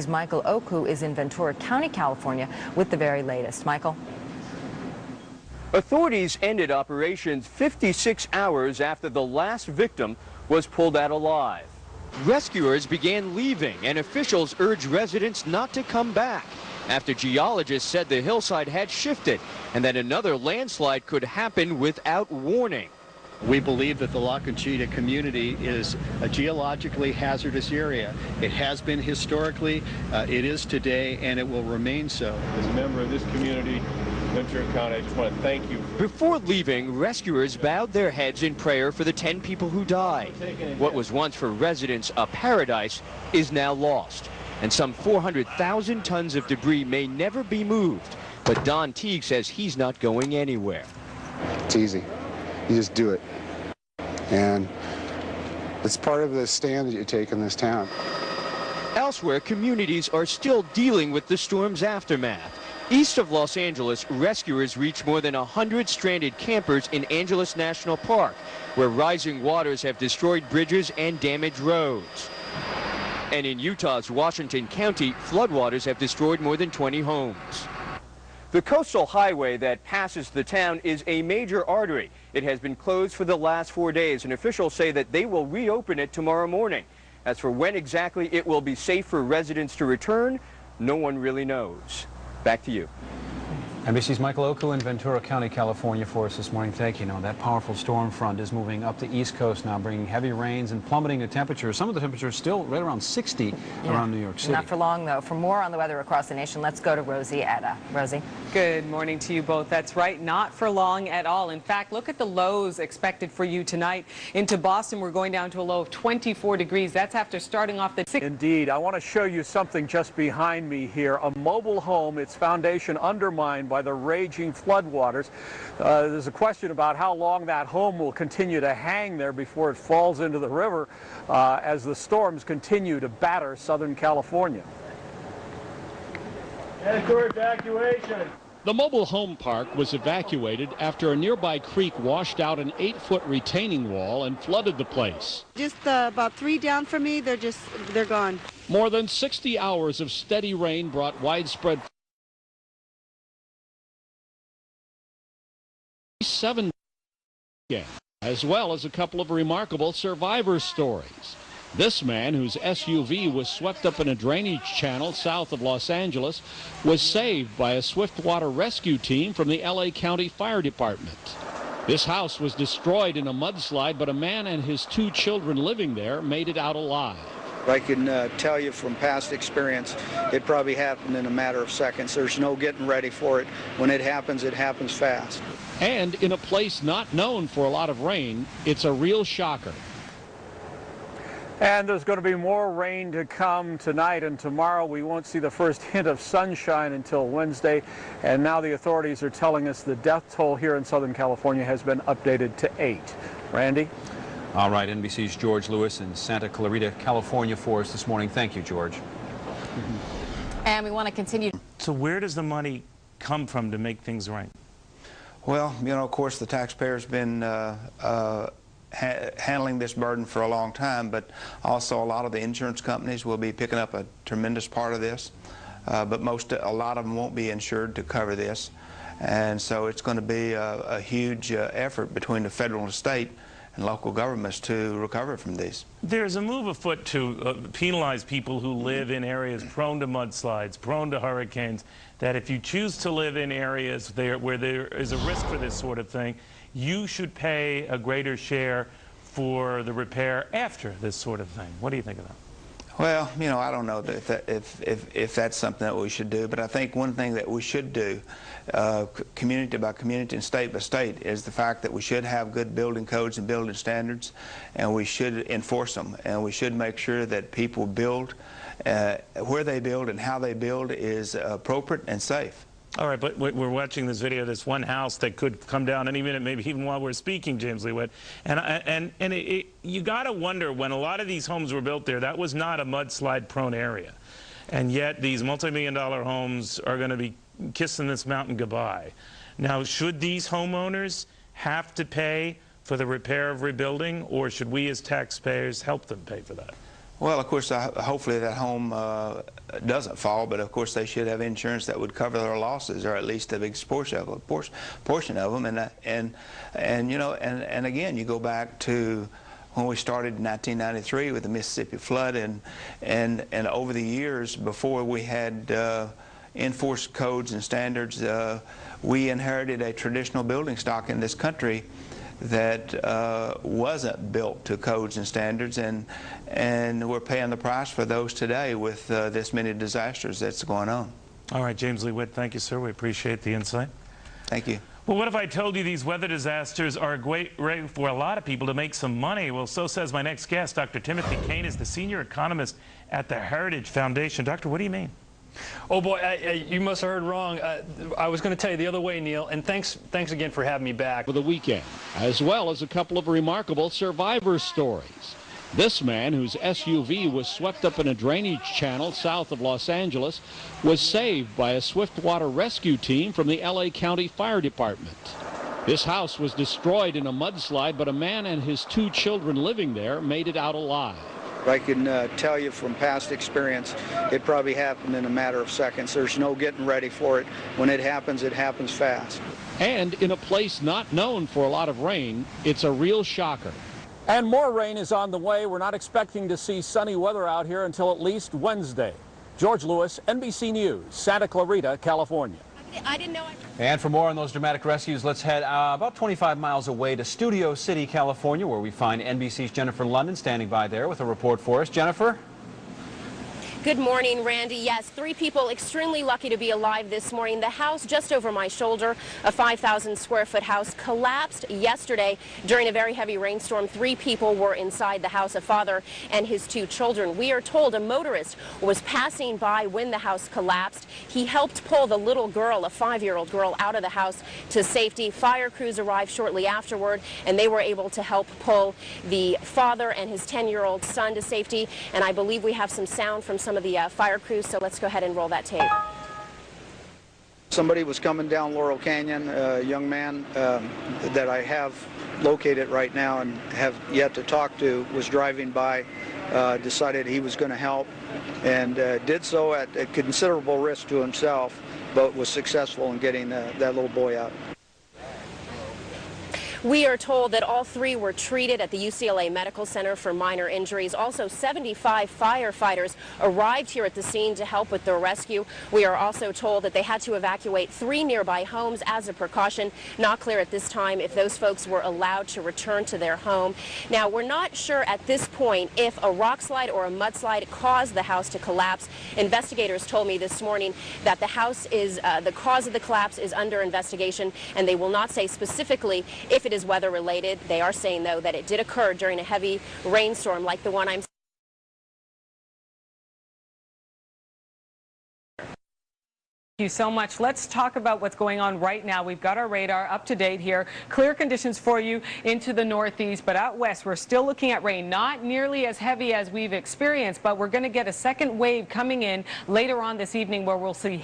Michael Oku is in Ventura County, California, with the very latest. Michael? Authorities ended operations 56 hours after the last victim was pulled out alive. Rescuers began leaving, and officials urged residents not to come back after geologists said the hillside had shifted and that another landslide could happen without warning. We believe that the La Conchita community is a geologically hazardous area. It has been historically, it is today, and it will remain so. As a member of this community, Ventura County, I just want to thank you. Before leaving, rescuers bowed their heads in prayer for the 10 people who died. What was once for residents a paradise is now lost, and some 400,000 tons of debris may never be moved. But Don Teague says he's not going anywhere. It's easy. You just do it. And it's part of the stand that you take in this town. Elsewhere, communities are still dealing with the storm's aftermath. East of Los Angeles, rescuers reached more than 100 stranded campers in Angeles National Park, where rising waters have destroyed bridges and damaged roads. And in Utah's Washington County, floodwaters have destroyed more than 20 homes. The coastal highway that passes the town is a major artery. It has been closed for the last 4 days, and officials say that they will reopen it tomorrow morning. As for when exactly it will be safe for residents to return, no one really knows. Back to you. NBC's Michael Oku in Ventura County, California for us this morning. Thank you. Now, that powerful storm front is moving up the East Coast now, bringing heavy rains and plummeting the temperatures. Some of the temperatures still right around 60 around New York City. Not for long, though. For more on the weather across the nation, let's go to Rosie Etta. Rosie? Good morning to you both. That's right, not for long at all. In fact, look at the lows expected for you tonight. Into Boston, we're going down to a low of 24 degrees. That's after starting off the... Indeed. I want to show you something just behind me here. A mobile home, its foundation undermined by the raging floodwaters. There's a question about how long that home will continue to hang there before it falls into the river as the storms continue to batter Southern California. And for evacuation. The mobile home park was evacuated after a nearby creek washed out an 8-foot retaining wall and flooded the place. Just about 3 down from me, they're gone. More than 60 hours of steady rain brought widespread 7 as well as a couple of remarkable survivor stories. This man, whose SUV was swept up in a drainage channel south of Los Angeles, was saved by a swiftwater rescue team from the LA County Fire Department. This house was destroyed in a mudslide, but a man and his 2 children living there made it out alive. I can tell you from past experience, it probably happened in a matter of seconds. There's no getting ready for it. When it happens fast. And in a place not known for a lot of rain, it's a real shocker. And there's going to be more rain to come tonight and tomorrow. We won't see the first hint of sunshine until Wednesday. And now the authorities are telling us the death toll here in Southern California has been updated to 8. Randy? All right, NBC's George Lewis in Santa Clarita, California for us this morning. Thank you, George. And we want to continue. So where does the money come from to make things right? Well, you know, of course, the taxpayer's been handling this burden for a long time, but also a lot of the insurance companies will be picking up a tremendous part of this, but a lot of them won't be insured to cover this, and so it's going to be a huge effort between the federal and state and local governments to recover from these. There's a move afoot to penalize people who live in areas prone to mudslides, prone to hurricanes, that if you choose to live in areas where there is a risk for this sort of thing, you should pay a greater share for the repair after this sort of thing. What do you think of that? Well, you know, I don't know if that's something that we should do, but I think one thing that we should do, community by community and state by state, is the fact that we should have good building codes and building standards, and we should enforce them, and we should make sure that people build, where they build and how they build is appropriate and safe. All right, but we're watching this video, this one house that could come down any minute, maybe even while we're speaking, James Lee Witt. And you got to wonder, when a lot of these homes were built there, that was not a mudslide-prone area. And yet these multi-million-dollar homes are going to be kissing this mountain goodbye. Now, should these homeowners have to pay for the repair of rebuilding, or should we as taxpayers help them pay for that? Well, of course, hopefully that home doesn't fall, but of course they should have insurance that would cover their losses, or at least a big portion of them. And you know, and again, you go back to when we started in 1993 with the Mississippi flood, and over the years before we had enforced codes and standards, we inherited a traditional building stock in this country that wasn't built to codes and standards, and we're paying the price for those today with this many disasters that's going on. All right, James Lee Witt, thank you, sir. We appreciate the insight. Thank you. Well, what if I told you these weather disasters are a great way for a lot of people to make some money? Well, so says my next guest. Dr. Timothy Kane is the senior economist at the Heritage Foundation. Doctor, what do you mean? Oh boy, you must have heard wrong. I was going to tell you the other way, Neil, and thanks again for having me back. For the weekend, as well as a couple of remarkable survivor stories. This man, whose SUV was swept up in a drainage channel south of Los Angeles, was saved by a swiftwater rescue team from the LA County Fire Department. His house was destroyed in a mudslide, but a man and his 2 children living there made it out alive. I can tell you from past experience, it probably happened in a matter of seconds. There's no getting ready for it. When it happens fast. And in a place not known for a lot of rain, it's a real shocker. And more rain is on the way. We're not expecting to see sunny weather out here until at least Wednesday. George Lewis, NBC News, Santa Clarita, California. I didn't know. And for more on those dramatic rescues, let's head about 25 miles away to Studio City, California, where we find NBC's Jennifer London standing by there with a report for us. Jennifer? Good morning, Randy. Yes, 3 people extremely lucky to be alive this morning. The house just over my shoulder, a 5,000 square foot house, collapsed yesterday during a very heavy rainstorm. 3 people were inside the house, a father and his 2 children. We are told a motorist was passing by when the house collapsed. He helped pull the little girl, a 5-year-old girl, out of the house to safety. Fire crews arrived shortly afterward, and they were able to help pull the father and his 10-year-old son to safety. And I believe we have some sound from some of the fire crews, so let's go ahead and roll that tape. Somebody was coming down Laurel Canyon, a young man that I have located right now and have yet to talk to, was driving by, decided he was going to help, and did so at a considerable risk to himself, but was successful in getting that little boy out. We are told that all 3 were treated at the UCLA Medical Center for minor injuries. Also, 75 firefighters arrived here at the scene to help with the rescue. We are also told that they had to evacuate 3 nearby homes as a precaution. Not clear at this time if those folks were allowed to return to their home. Now, we're not sure at this point if a rock slide or a mudslide caused the house to collapse. Investigators told me this morning that the house is, the cause of the collapse is under investigation, and they will not say specifically if it is weather related. They are saying, though, that it did occur during a heavy rainstorm like the one I'm Thank you so much. Let's talk about what's going on right now. We've got our radar up to date here. Clear conditions for you into the northeast, but out west we're still looking at rain. Not nearly as heavy as we've experienced, but we're going to get a second wave coming in later on this evening where we'll see